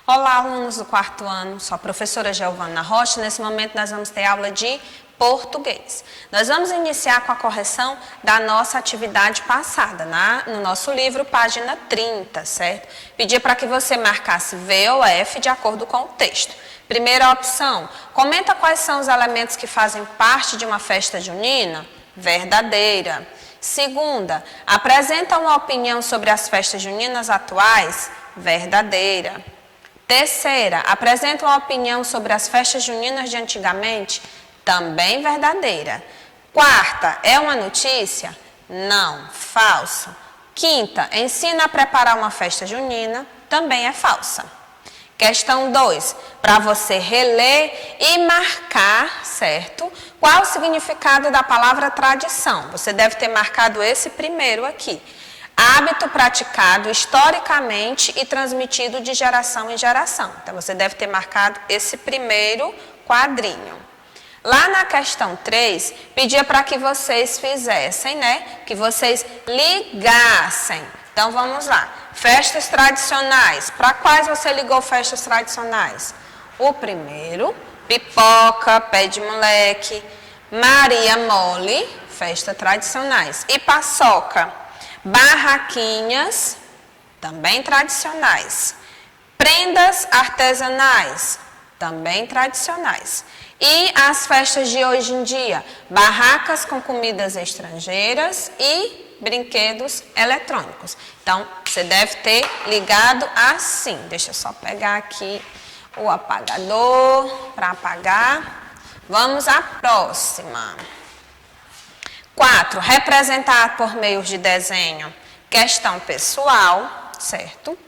Olá, alunos do quarto ano, sou a professora Giovana Rocha. Nesse momento nós vamos ter aula de português. Nós vamos iniciar com a correção da nossa atividade passada, no nosso livro, página 30, certo? Pedir para que você marcasse V ou F de acordo com o texto. Primeira opção, comenta quais são os elementos que fazem parte de uma festa junina? Verdadeira. Segunda, apresenta uma opinião sobre as festas juninas atuais? Verdadeira. Terceira, apresenta uma opinião sobre as festas juninas de antigamente? Também verdadeira. Quarta, é uma notícia? Não, falsa. Quinta, ensina a preparar uma festa junina? Também é falsa. Questão 2, para você reler e marcar, certo? Qual o significado da palavra tradição? Você deve ter marcado esse primeiro aqui. Hábito praticado historicamente e transmitido de geração em geração. Então, você deve ter marcado esse primeiro quadrinho. Lá na questão 3, pedia para que vocês fizessem, que vocês ligassem. Então, vamos lá. Festas tradicionais. Para quais você ligou festas tradicionais? O primeiro, pipoca, pé de moleque, Maria Mole, festas tradicionais. E paçoca. Barraquinhas, também tradicionais. Prendas artesanais, também tradicionais. E as festas de hoje em dia, barracas com comidas estrangeiras e brinquedos eletrônicos. Então, você deve ter ligado assim. Deixa eu só pegar aqui o apagador para apagar. Vamos à próxima. 4. Representar por meio de desenho. Questão pessoal, certo?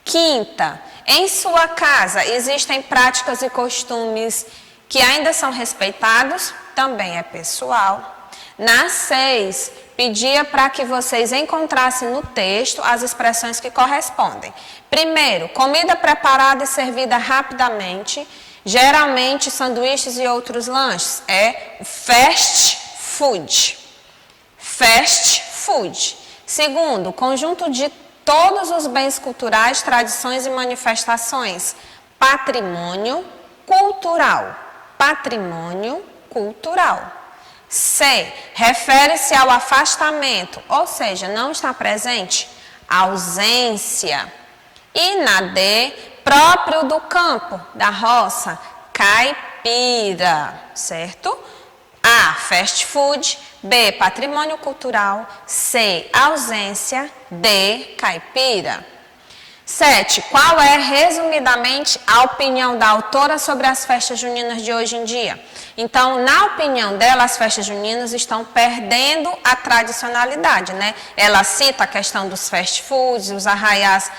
Quinta, em sua casa existem práticas e costumes que ainda são respeitados? Também é pessoal. Na 6, pedia para que vocês encontrassem no texto as expressões que correspondem. Primeiro, comida preparada e servida rapidamente, geralmente sanduíches e outros lanches. É fast food. Fast food. Segundo, conjunto de todos os bens culturais, tradições e manifestações. Patrimônio cultural. Patrimônio cultural. C. Refere-se ao afastamento, ou seja, não está presente. Ausência. E na D, próprio do campo, da roça. Caipira, certo? A. Fast food. B. Patrimônio cultural. C. Ausência. D. Caipira. 7. Qual é, resumidamente, a opinião da autora sobre as festas juninas de hoje em dia? Então, na opinião dela, as festas juninas estão perdendo a tradicionalidade, Ela cita a questão dos fast foods, os arraiás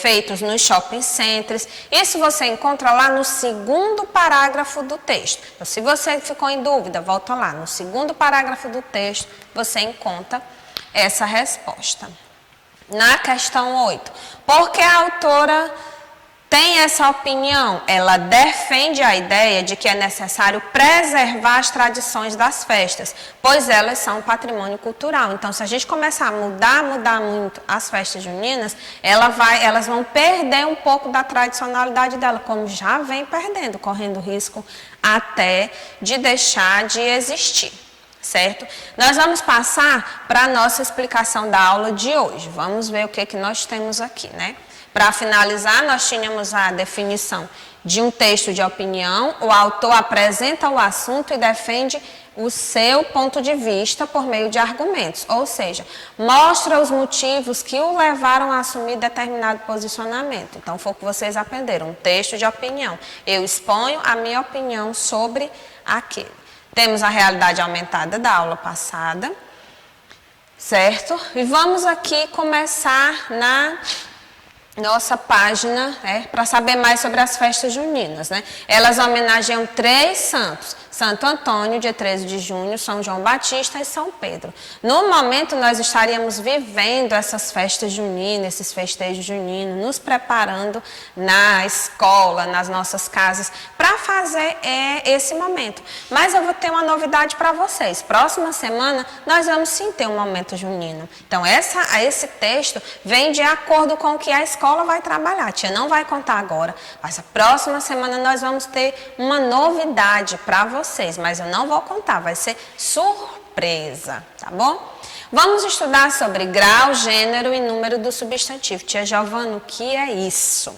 feitos nos shopping centers. Isso você encontra lá no segundo parágrafo do texto. Então, se você ficou em dúvida, volta lá. No segundo parágrafo do texto, você encontra essa resposta. Na questão 8, por que a autora tem essa opinião? Ela defende a ideia de que é necessário preservar as tradições das festas, pois elas são patrimônio cultural. Então, se a gente começar a mudar muito as festas juninas, elas vão perder um pouco da tradicionalidade dela, como já vem perdendo, correndo risco até de deixar de existir. Certo? Nós vamos passar para a nossa explicação da aula de hoje. Vamos ver o que nós temos aqui, Para finalizar, nós tínhamos a definição de um texto de opinião. O autor apresenta o assunto e defende o seu ponto de vista por meio de argumentos. Ou seja, mostra os motivos que o levaram a assumir determinado posicionamento. Então, foi o que vocês aprenderam, um texto de opinião. Eu exponho a minha opinião sobre aquele. Temos a realidade aumentada da aula passada, certo? E vamos aqui começar na nossa página, para saber mais sobre as festas juninas, Elas homenageiam 3 santos, Santo Antônio, dia 13 de junho, São João Batista e São Pedro. No momento, nós estaríamos vivendo essas festas juninas, esses festejos juninos, nos preparando na escola, nas nossas casas, para fazer esse momento. Mas eu vou ter uma novidade para vocês. Próxima semana, nós vamos sim ter um momento junino. Então, esse texto vem de acordo com o que a escola vai trabalhar. A tia não vai contar agora, mas a próxima semana nós vamos ter uma novidade para vocês, mas eu não vou contar, vai ser surpresa, tá bom? Vamos estudar sobre grau, gênero e número do substantivo. Tia Giovana, o que é isso?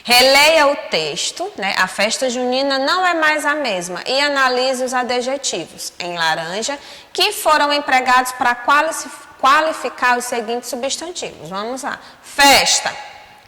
Releia o texto, né? A festa junina não é mais a mesma, e analise os adjetivos em laranja que foram empregados para qualificar os seguintes substantivos. Vamos lá. Festa,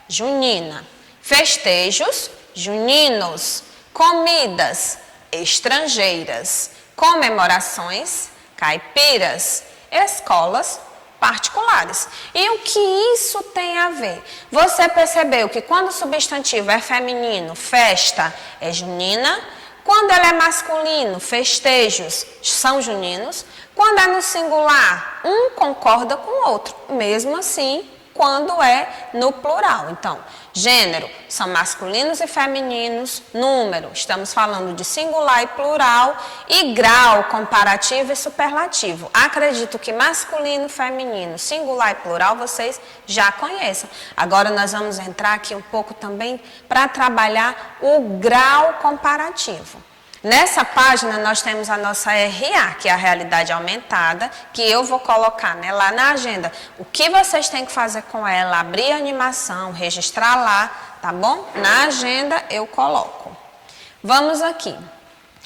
junina. Festejos, juninos. Comidas, estrangeiras. Comemorações, caipiras. Escolas, particulares. E o que isso tem a ver? Você percebeu que quando o substantivo é feminino, festa é junina. Quando ele é masculino, festejos são juninos. Quando é no singular, um concorda com o outro. Mesmo assim, quando é no plural. Então, gênero são masculinos e femininos. Número, estamos falando de singular e plural. E grau, comparativo e superlativo. Acredito que masculino, feminino, singular e plural vocês já conheçam. Agora nós vamos entrar aqui um pouco também para trabalhar o grau comparativo. Nessa página nós temos a nossa RA, que é a realidade aumentada, que eu vou colocar, né, lá na agenda. O que vocês têm que fazer com ela? Abrir a animação, registrar lá, tá bom? Na agenda eu coloco. Vamos aqui.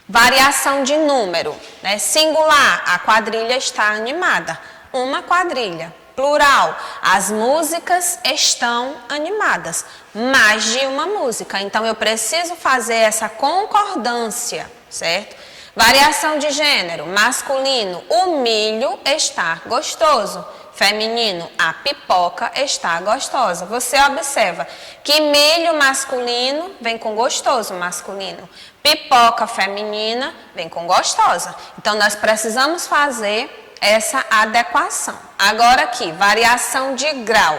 Variação de número, né? Singular, a quadrilha está animada. Uma quadrilha. Plural, as músicas estão animadas. Mais de uma música. Então, eu preciso fazer essa concordância, certo? Variação de gênero. Masculino, o milho está gostoso. Feminino, a pipoca está gostosa. Você observa que milho masculino vem com gostoso masculino. Pipoca feminina vem com gostosa. Então, nós precisamos fazer essa adequação. Agora aqui, variação de grau.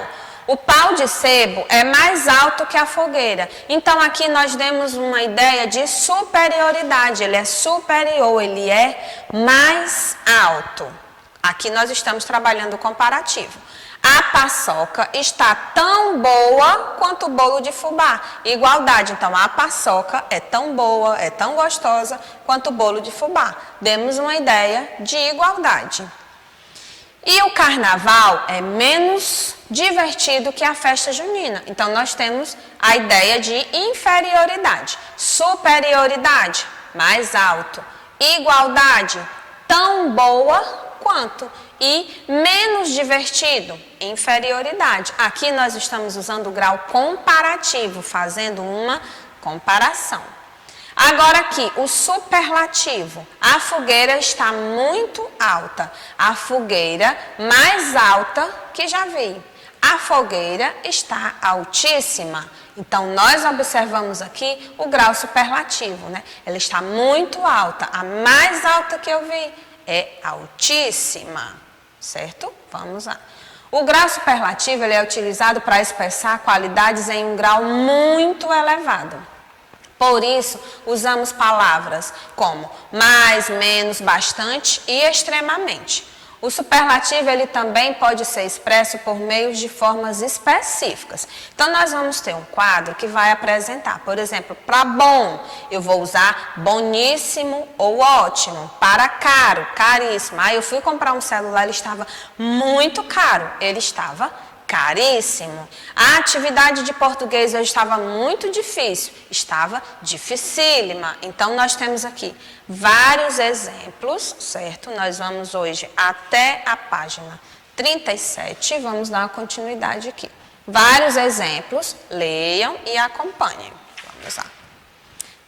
O pau de sebo é mais alto que a fogueira. Então aqui nós demos uma ideia de superioridade. Ele é superior, ele é mais alto. Aqui nós estamos trabalhando o comparativo. A paçoca está tão boa quanto o bolo de fubá. Igualdade. Então, a paçoca é tão boa, é tão gostosa quanto o bolo de fubá. Demos uma ideia de igualdade. E o carnaval é menos divertido que a festa junina. Então, nós temos a ideia de inferioridade. Superioridade, mais alto. Igualdade, tão boa quanto. E menos divertido, inferioridade. Aqui nós estamos usando o grau comparativo, fazendo uma comparação. Agora aqui, o superlativo. A fogueira está muito alta. A fogueira mais alta que já vi. A fogueira está altíssima. Então, nós observamos aqui o grau superlativo, né? Ela está muito alta. A mais alta que eu vi é altíssima. Certo? Vamos lá. O grau superlativo ele é utilizado para expressar qualidades em um grau muito elevado. Por isso, usamos palavras como mais, menos, bastante e extremamente. O superlativo ele também pode ser expresso por meio de formas específicas. Então, nós vamos ter um quadro que vai apresentar, por exemplo, para bom, eu vou usar boníssimo ou ótimo. Para caro, caríssimo. Aí eu fui comprar um celular, ele estava muito caro, ele estava caríssimo. A atividade de português hoje estava muito difícil, estava dificílima. Então, nós temos aqui vários exemplos, certo? Nós vamos hoje até a página 37, vamos dar uma continuidade aqui. Vários exemplos, leiam e acompanhem. Vamos lá.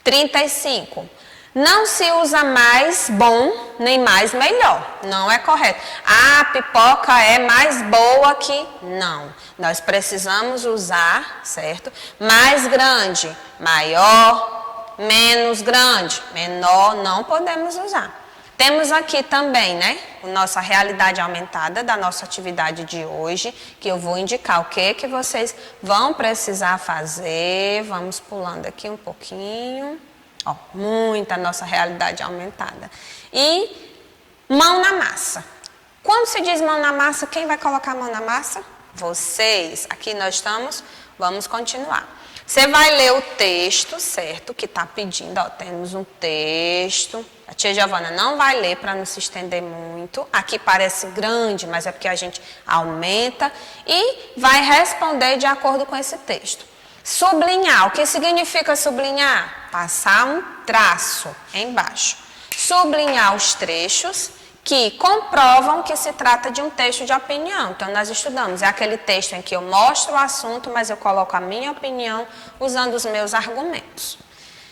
35. Não se usa mais bom nem mais melhor. Não é correto. A pipoca é mais boa que... Não. Nós precisamos usar, certo? Mais grande, maior, menos grande, menor não podemos usar. Temos aqui também, né, a nossa realidade aumentada da nossa atividade de hoje, que eu vou indicar o que vocês vão precisar fazer. Vamos pulando aqui um pouquinho. Ó, muita nossa realidade aumentada. E mão na massa. Quando se diz mão na massa, quem vai colocar a mão na massa? Vocês. Aqui nós estamos, vamos continuar. Você vai ler o texto, certo? Que está pedindo, ó, temos um texto. A tia Giovana não vai ler para não se estender muito. Aqui parece grande, mas é porque a gente aumenta. E vai responder de acordo com esse texto. Sublinhar. O que significa sublinhar? Passar um traço embaixo. Sublinhar os trechos que comprovam que se trata de um texto de opinião. Então, nós estudamos, é aquele texto em que eu mostro o assunto, mas eu coloco a minha opinião usando os meus argumentos.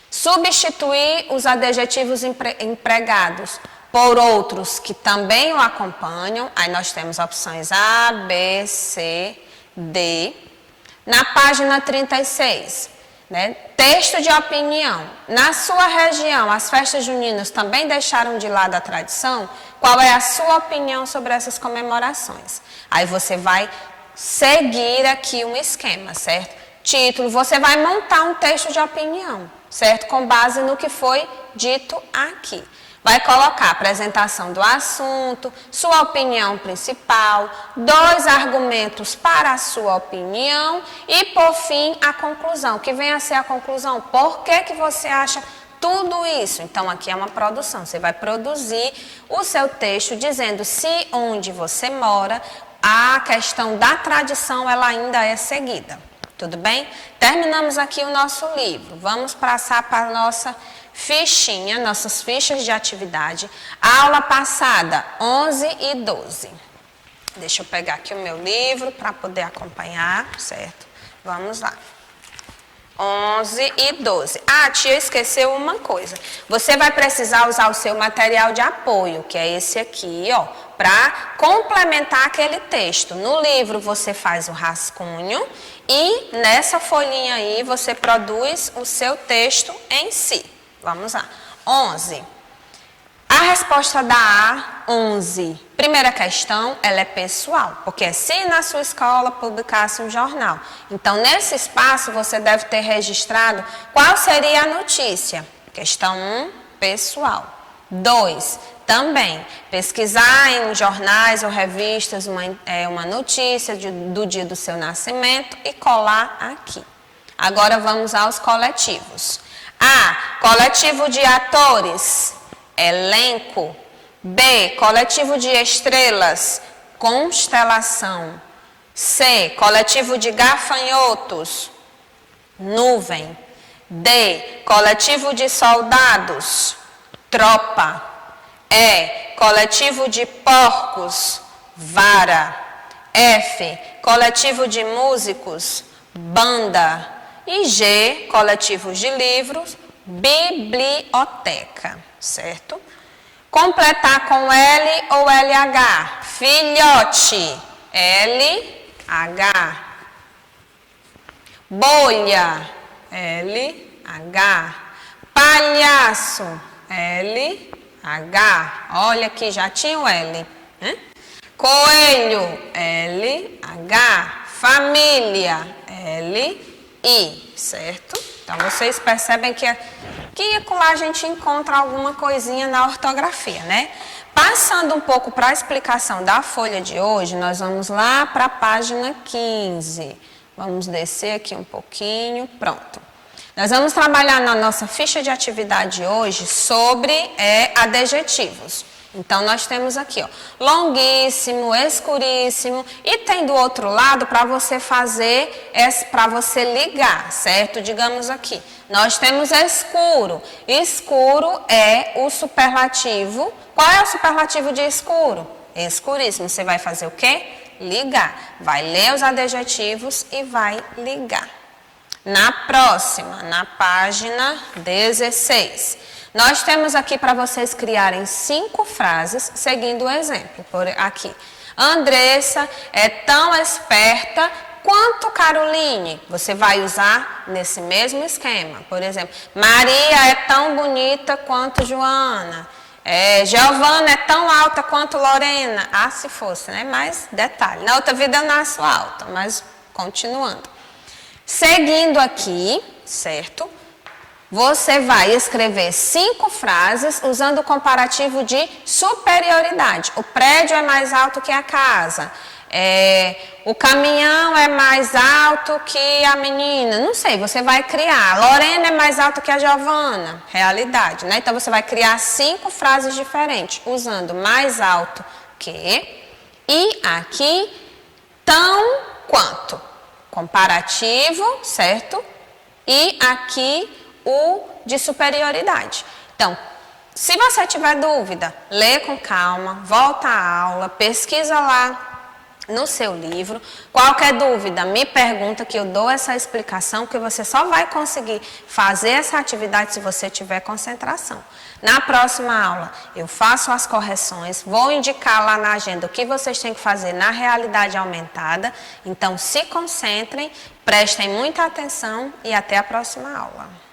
Substituir os adjetivos empregados por outros que também o acompanham. Aí nós temos opções A, B, C, D. Na página 36, né? Texto de opinião. Na sua região, as festas juninas também deixaram de lado a tradição? Qual é a sua opinião sobre essas comemorações? Aí você vai seguir aqui um esquema, certo? Título, você vai montar um texto de opinião, certo? Com base no que foi dito aqui. Vai colocar a apresentação do assunto, sua opinião principal, 2 argumentos para a sua opinião e, por fim, a conclusão. Que vem a ser a conclusão. Por que você acha tudo isso? Então, aqui é uma produção. Você vai produzir o seu texto dizendo se onde você mora, a questão da tradição ela ainda é seguida. Tudo bem? Terminamos aqui o nosso livro. Vamos passar para a nossa fichinha, nossas fichas de atividade. Aula passada, 11 e 12. Deixa eu pegar aqui o meu livro para poder acompanhar, certo? Vamos lá. 11 e 12. Ah, tia, esqueceu uma coisa. Você vai precisar usar o seu material de apoio, que é esse aqui, ó, para complementar aquele texto. No livro você faz o rascunho e nessa folhinha aí você produz o seu texto em si. Vamos lá. 11. A resposta da A, 11. Primeira questão, ela é pessoal, porque é se na sua escola publicasse um jornal. Então, nesse espaço, você deve ter registrado qual seria a notícia. Questão 1, pessoal. 2, também, pesquisar em jornais ou revistas uma notícia do dia do seu nascimento e colar aqui. Agora, vamos aos coletivos. A, coletivo de atores, elenco. B, coletivo de estrelas, constelação. C, coletivo de gafanhotos, nuvem. D, coletivo de soldados, tropa. E, coletivo de porcos, vara. F, coletivo de músicos, banda. E G, coletivos de livros, biblioteca, certo? Completar com L ou LH. Filhote, LH. Bolha, LH. Palhaço, LH. Olha aqui, já tinha o L, né? Coelho, LH. Família, LI, certo? Então, vocês percebem que lá a gente encontra alguma coisinha na ortografia, né? Passando um pouco para a explicação da folha de hoje, nós vamos lá para a página 15. Vamos descer aqui um pouquinho, pronto. Nós vamos trabalhar na nossa ficha de atividade hoje sobre adjetivos. Então, nós temos aqui, ó, longuíssimo, escuríssimo, e tem do outro lado para você fazer, para você ligar, certo? Digamos aqui, nós temos escuro. Escuro é o superlativo. Qual é o superlativo de escuro? Escuríssimo. Você vai fazer o quê? Ligar. Vai ler os adjetivos e vai ligar. Na próxima, na página 16. Nós temos aqui para vocês criarem 5 frases, seguindo o exemplo. Por aqui. Andressa é tão esperta quanto, Caroline? Você vai usar nesse mesmo esquema. Por exemplo, Maria é tão bonita quanto Joana. Giovana é tão alta quanto Lorena. Ah, se fosse, né? Mais detalhe. Na outra vida eu nasço alta, mas continuando. Seguindo aqui, certo? Você vai escrever 5 frases usando o comparativo de superioridade. O prédio é mais alto que a casa. O caminhão é mais alto que a menina. Não sei, você vai criar. Lorena é mais alto que a Giovana. Realidade, né? Então você vai criar 5 frases diferentes, usando mais alto que e aqui tão quanto. Comparativo, certo? E aqui o de superioridade. Então, se você tiver dúvida, lê com calma, volta à aula, pesquisa lá no seu livro. Qualquer dúvida, me pergunta que eu dou essa explicação, que você só vai conseguir fazer essa atividade se você tiver concentração. Na próxima aula, eu faço as correções, vou indicar lá na agenda o que vocês têm que fazer na realidade aumentada. Então, se concentrem, prestem muita atenção e até a próxima aula.